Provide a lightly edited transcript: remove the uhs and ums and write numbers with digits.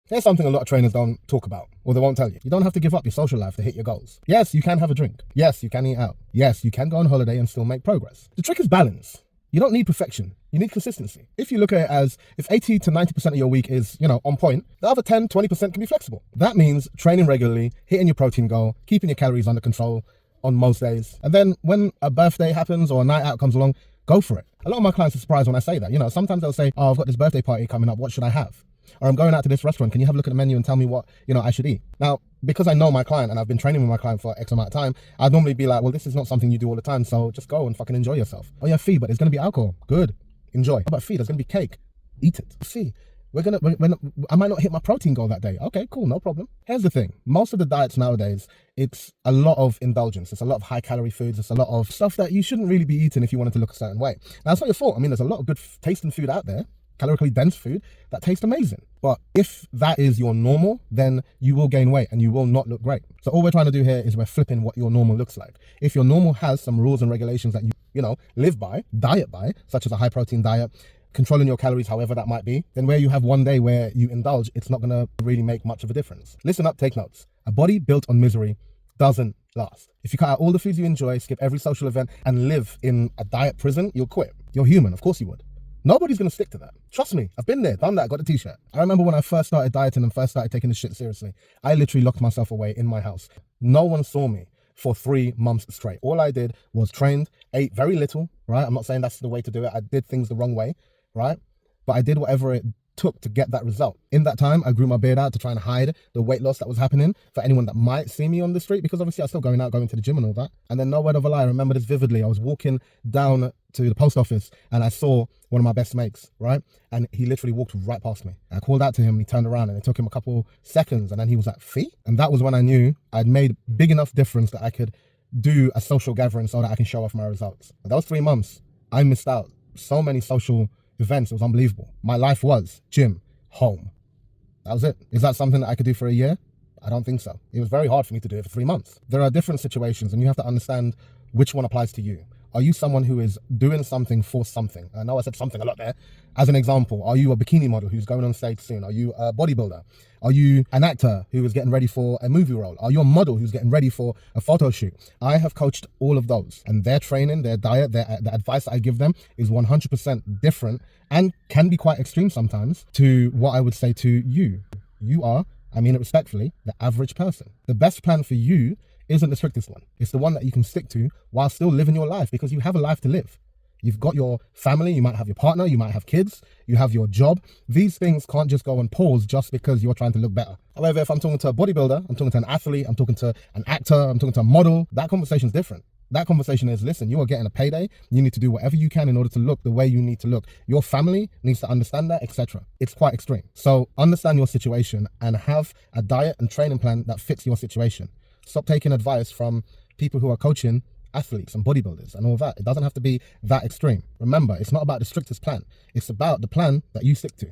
Here's something a lot of trainers don't talk about, or they won't tell you. You don't have to give up your social life to hit your goals. Yes, you can have a drink. Yes, you can eat out. Yes, you can go on holiday and still make progress. The trick is balance. You don't need perfection. You need consistency. If you look at it as if 80 to 90% of your week is, on point, the other 10, 20% can be flexible. That means training regularly, hitting your protein goal, keeping your calories under control on most days. And then when a birthday happens or a night out comes along, go for it. A lot of my clients are surprised when I say that. Sometimes they'll say, oh, I've got this birthday party coming up. What should I have? Or I'm going out to this restaurant. Can you have a look at the menu and tell me what, I should eat? Now, because I know my client and I've been training with my client for X amount of time, I'd normally be like, well, this is not something you do all the time. So just go and fucking enjoy yourself. Oh yeah, fee, but there's going to be alcohol. Good. Enjoy. How about fee? There's going to be cake. Eat it. Fee. I might not hit my protein goal that day. Okay, cool. No problem. Here's the thing. Most of the diets nowadays, it's a lot of indulgence. It's a lot of high calorie foods. It's a lot of stuff that you shouldn't really be eating if you wanted to look a certain way. Now, that's not your fault. I mean, there's a lot of good tasting food out there, calorically dense food that tastes amazing. But if that is your normal, then you will gain weight and you will not look great. So all we're trying to do here is we're flipping what your normal looks like. If your normal has some rules and regulations that you live by, diet by, such as a high protein diet, controlling your calories, however that might be, then where you have one day where you indulge, it's not going to really make much of a difference. Listen up, take notes. A body built on misery doesn't last. If you cut out all the foods you enjoy, skip every social event, and live in a diet prison, you'll quit. You're human, of course you would. Nobody's going to stick to that. Trust me, I've been there, done that, got a t-shirt. I remember when I first started dieting and first started taking this shit seriously, I literally locked myself away in my house. No one saw me for 3 months straight. All I did was trained, ate very little, right? I'm not saying that's the way to do it. I did things the wrong way, right? But I did whatever it took to get that result. In that time, I grew my beard out to try and hide the weight loss that was happening for anyone that might see me on the street, because obviously I was still going to the gym and all that. And then no word of a lie, I remember this vividly. I was walking down to the post office and I saw one of my best mates, right? And he literally walked right past me. I called out to him, he turned around and it took him a couple seconds and then he was like, Fee? And that was when I knew I'd made big enough difference that I could do a social gathering so that I can show off my results. And those 3 months, I missed out so many social events. It was unbelievable. My life was gym, home. That was it. Is that something that I could do for a year? I don't think so. It was very hard for me to do it for 3 months. There are different situations and you have to understand which one applies to you. Are you someone who is doing something for something? I know I said something a lot there. As an example, are you a bikini model who's going on stage soon? Are you a bodybuilder? Are you an actor who is getting ready for a movie role? Are you a model who's getting ready for a photo shoot? I have coached all of those, and their training, their diet, the advice that I give them is 100% different and can be quite extreme sometimes to what I would say to you. You are, I mean it respectfully, the average person. The best plan for you isn't the strictest one. It's the one that you can stick to while still living your life, because you have a life to live. You've got your family, you might have your partner, you might have kids, you have your job. These things can't just go on pause just because you're trying to look better. However, if I'm talking to a bodybuilder, I'm talking to an athlete, I'm talking to an actor, I'm talking to a model, that conversation is different. That conversation is, listen, you are getting a payday. You need to do whatever you can in order to look the way you need to look. Your family needs to understand that, etc. It's quite extreme. So understand your situation and have a diet and training plan that fits your situation. Stop taking advice from people who are coaching athletes and bodybuilders and all that. It doesn't have to be that extreme. Remember, it's not about the strictest plan. It's about the plan that you stick to.